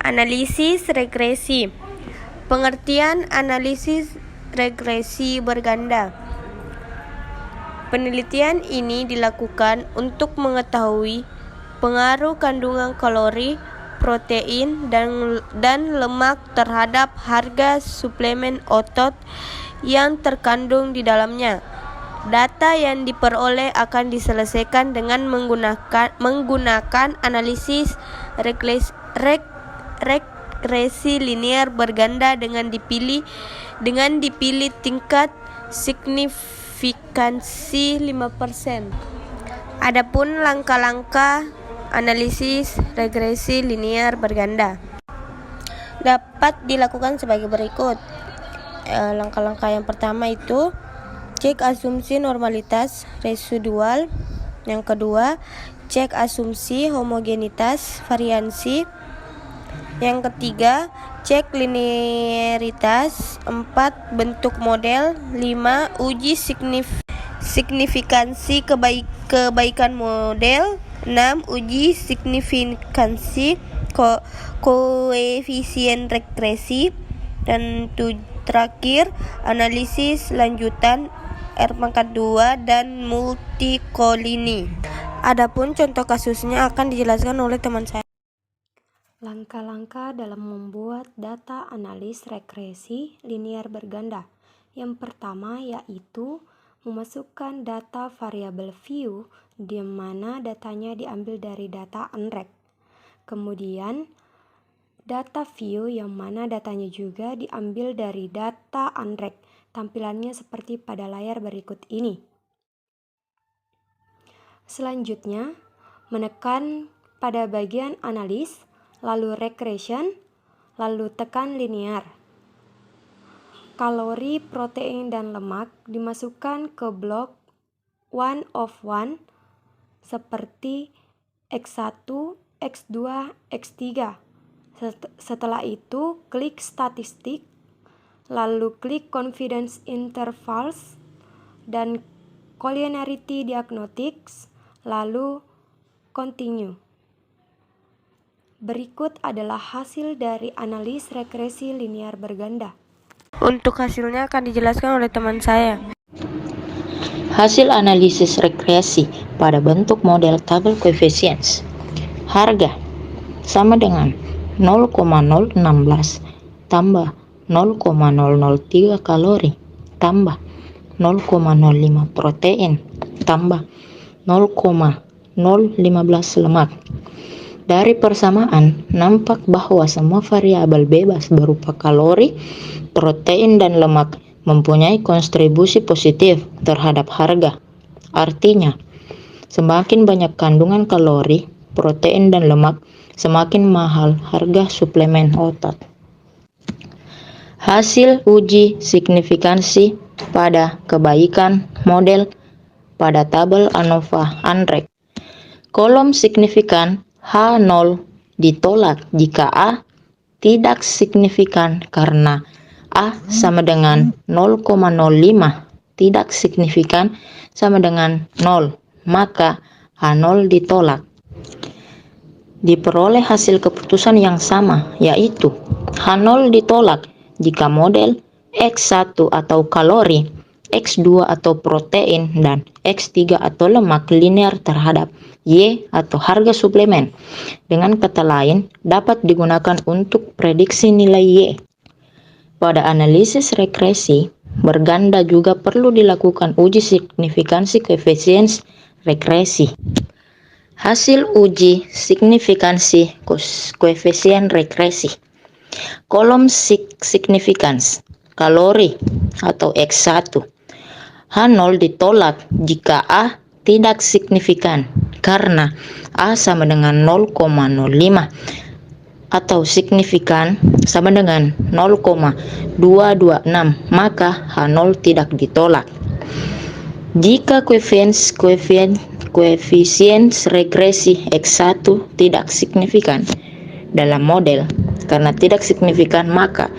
Analisis regresi. Pengertian analisis regresi berganda. Penelitian ini dilakukan untuk mengetahui pengaruh kandungan kalori, protein, dan lemak terhadap harga suplemen otot yang terkandung di dalamnya. Data yang diperoleh akan diselesaikan dengan menggunakan analisis regresi linear berganda dengan dipilih tingkat signifikansi 5%. Adapun langkah-langkah analisis regresi linear berganda dapat dilakukan sebagai berikut. Langkah-langkah yang pertama itu cek asumsi normalitas residual. Yang kedua, cek asumsi homogenitas variansi. Yang ketiga, cek linearitas. 4, bentuk model. 5, uji signifikansi kebaikan model. 6, uji signifikansi koefisien regresi. Dan terakhir, analisis lanjutan R2 dan multikolini. Adapun contoh kasusnya akan dijelaskan oleh teman saya. Langkah-langkah dalam membuat data analis regresi linear berganda. Yang pertama yaitu memasukkan data variabel view di mana datanya diambil dari data unrect. Kemudian data view yang mana datanya juga diambil dari data unrect. Tampilannya seperti pada layar berikut ini. Selanjutnya, menekan pada bagian analis, lalu regression, lalu tekan linear. Kalori, protein, dan lemak dimasukkan ke blok 1 of 1 seperti X1, X2, X3. Setelah itu, klik statistik, lalu klik confidence intervals dan collinearity diagnostics, lalu continue. Berikut adalah hasil dari analis regresi linear berganda. Untuk hasilnya akan dijelaskan oleh teman saya. Hasil analisis regresi pada bentuk model tabel coefficients. Harga sama dengan 0,016 tambah 0,003 kalori tambah 0,05 protein tambah 0,015 lemak. Dari persamaan, nampak bahwa semua variabel bebas berupa kalori, protein, dan lemak mempunyai kontribusi positif terhadap harga. Artinya, semakin banyak kandungan kalori, protein, dan lemak, semakin mahal harga suplemen otot. Hasil uji signifikansi pada kebaikan model pada tabel ANOVA unrect. Kolom signifikan H0 ditolak jika A tidak signifikan karena A sama dengan 0,05, tidak signifikan sama dengan 0, maka H0 ditolak. Diperoleh hasil keputusan yang sama, yaitu H0 ditolak jika model X1 atau kalori, X2 atau protein, dan X3 atau lemak linear terhadap Y atau harga suplemen. Dengan kata lain, dapat digunakan untuk prediksi nilai Y. Pada analisis regresi berganda juga perlu dilakukan uji signifikansi koefisien regresi. Hasil uji signifikansi koefisien regresi. Kolom signifikans kalori atau X1. H0 ditolak jika A tidak signifikan karena A sama dengan 0,05 atau signifikan sama dengan 0,226, maka H0 tidak ditolak. Jika koefisien regresi X1 tidak signifikan dalam model, karena tidak signifikan maka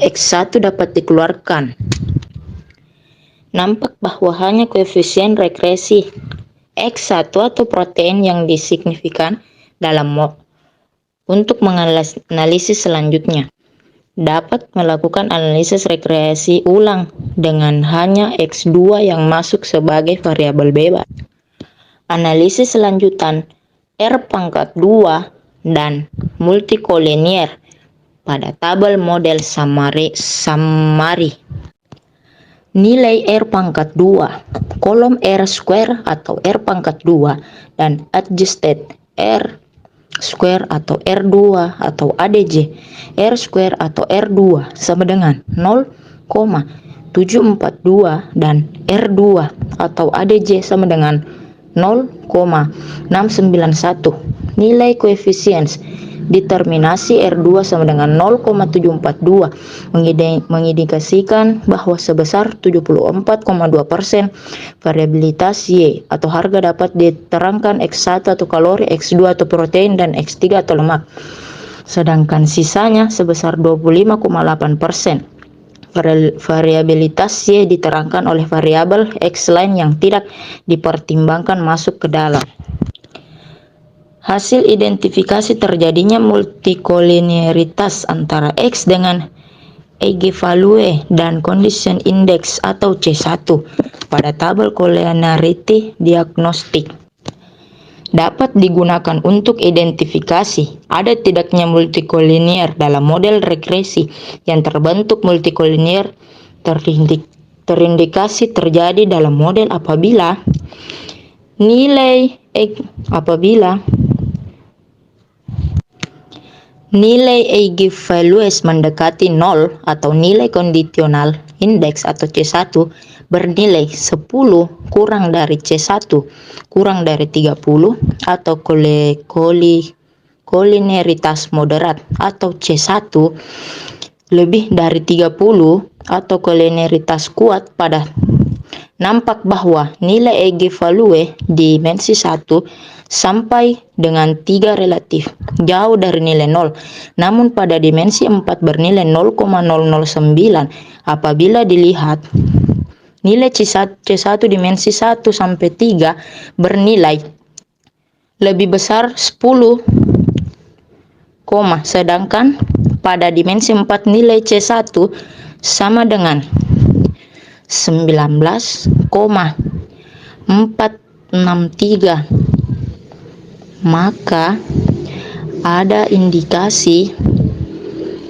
X1 dapat dikeluarkan. Nampak bahwa hanya koefisien regresi X1 atau protein yang disignifikan dalam Untuk menganalisis selanjutnya, dapat melakukan analisis regresi ulang dengan hanya X2 yang masuk sebagai variabel bebas. Analisis selanjutan R⁻2 dan multikolinier pada tabel model summary. Nilai R⁻2, kolom R square atau R⁻2 dan adjusted R square atau R2 atau ADJ R square atau R2 sama dengan 0,742 dan R2 atau ADJ sama dengan 0,691. Nilai koefisien determinasi R2 sama dengan 0,742 mengindikasikan bahwa sebesar 74,2% variabilitas Y atau harga dapat diterangkan X1 atau kalori, X2 atau protein, dan X3 atau lemak. Sedangkan sisanya sebesar 25,8%. Variabilitas Y diterangkan oleh variabel X lain yang tidak dipertimbangkan masuk ke dalam. Hasil identifikasi terjadinya multikoliniaritas antara X dengan eigenvalue dan condition index atau C1 pada tabel collinearity diagnostik. Dapat digunakan untuk identifikasi ada tidaknya multikolinier dalam model regresi yang terbentuk multikolinier terindikasi terjadi dalam model apabila nilai eigenvalues mendekati 0 atau nilai conditional index atau C1 bernilai 10 kurang dari C1 kurang dari 30 atau kolineritas moderat atau C1 lebih dari 30 atau kolineritas kuat pada nampak bahwa nilai eigenvalue dimensi 1 sampai dengan 3 relatif jauh dari nilai 0, namun pada dimensi 4 bernilai 0,009 apabila dilihat nilai C1 dimensi 1 sampai 3 bernilai lebih besar 10, sedangkan pada dimensi 4 nilai C1 sama dengan 19,463, maka ada indikasi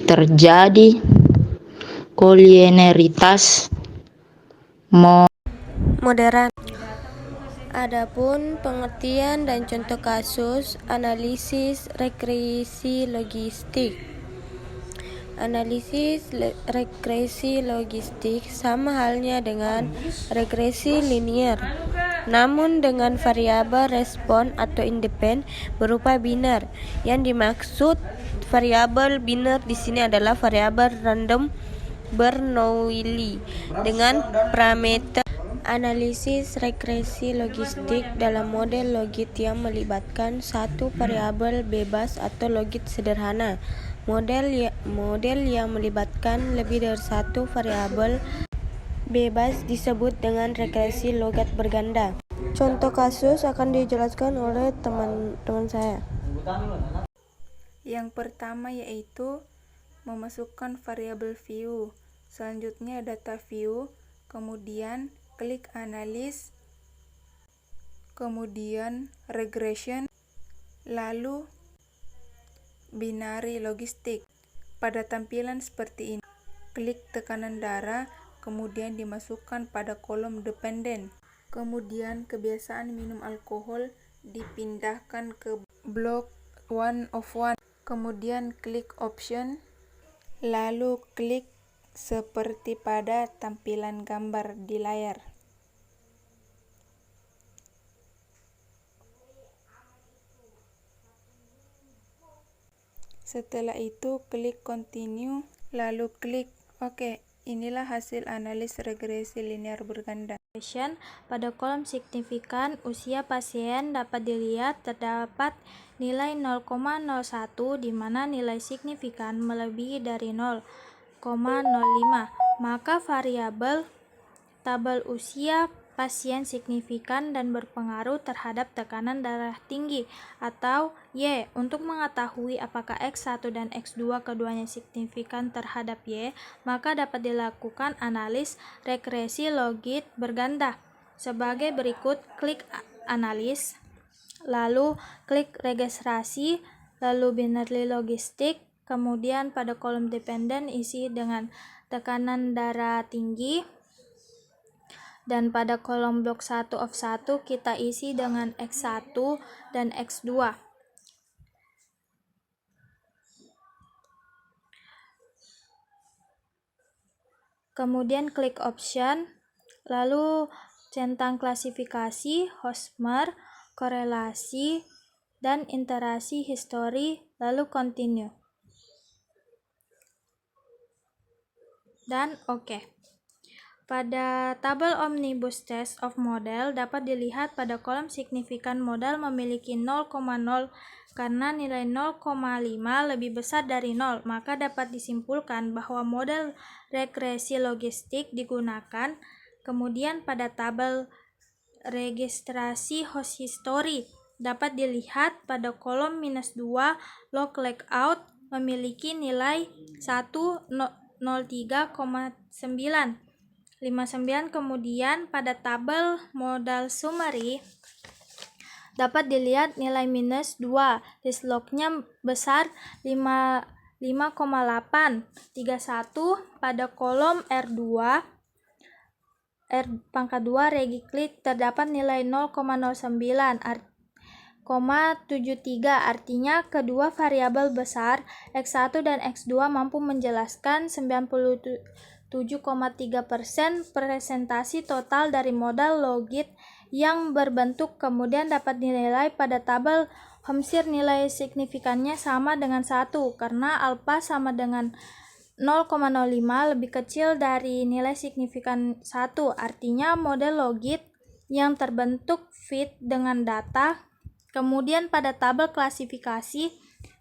terjadi kolineritas Moderat. Adapun pengertian dan contoh kasus analisis regresi logistik. Analisis regresi logistik sama halnya dengan regresi linier, namun dengan variabel respon atau independen berupa biner. Yang dimaksud variabel biner di sini adalah variabel random Bernoulli dengan parameter. Analisis regresi logistik dalam model logit yang melibatkan satu variabel bebas atau logit sederhana. Model yang melibatkan lebih dari satu variabel bebas disebut dengan regresi logat berganda. Contoh kasus akan dijelaskan oleh teman-teman saya. Yang pertama yaitu memasukkan variabel view, selanjutnya data view, kemudian klik analis, kemudian regression, lalu binary logistik. Pada tampilan seperti ini, klik tekanan darah, kemudian dimasukkan pada kolom dependen. Kemudian kebiasaan minum alkohol dipindahkan ke blok 1 of 1. Kemudian klik option, lalu klik seperti pada tampilan gambar di layar. Setelah itu klik continue, lalu klik OK. Inilah hasil analis regresi linear berganda. Pada kolom signifikan usia pasien dapat dilihat terdapat nilai 0,01 di mana nilai signifikan melebihi dari 0,05. Maka variabel tabel usia pasien signifikan dan berpengaruh terhadap tekanan darah tinggi, atau Y. Untuk mengetahui apakah X1 dan X2 keduanya signifikan terhadap Y, maka dapat dilakukan analis regresi logit berganda. Sebagai berikut, klik analis, lalu klik registrasi, lalu binary logistik, kemudian pada kolom dependen isi dengan tekanan darah tinggi, dan pada kolom blok 1 of 1 kita isi dengan X1 dan X2. Kemudian klik option, lalu centang klasifikasi, Hosmer, korelasi, dan interaksi histori, lalu continue. Dan oke. Pada tabel omnibus test of model dapat dilihat pada kolom signifikan model memiliki 0,0 karena nilai 0,5 lebih besar dari 0, maka dapat disimpulkan bahwa model regresi logistik digunakan. Kemudian pada tabel registrasi host history dapat dilihat pada kolom -2 log layout memiliki nilai 103,959. Kemudian pada tabel modal summary dapat dilihat nilai -2, list lognya besar 5,831. Pada kolom R2 regiklik terdapat nilai 0,09,73, artinya kedua variabel besar X1 dan X2 mampu menjelaskan 97,3% presentasi total dari modal logit yang berbentuk. Kemudian dapat dinilai pada tabel Homsir nilai signifikannya sama dengan 1 karena alfa sama dengan 0,05 lebih kecil dari nilai signifikan 1, artinya model logit yang terbentuk fit dengan data. Kemudian pada tabel klasifikasi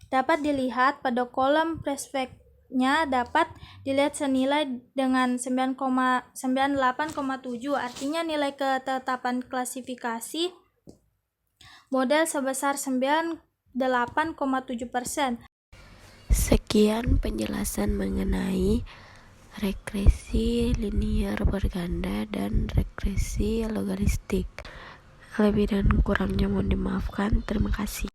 dapat dilihat pada kolom perspeknya dapat dilihat senilai dengan 98,7, artinya nilai ketetapan klasifikasi model sebesar 98,7%. Sekian penjelasan mengenai regresi linier berganda dan regresi logaritmik. Lebih dan kurangnya mohon dimaafkan. Terima kasih.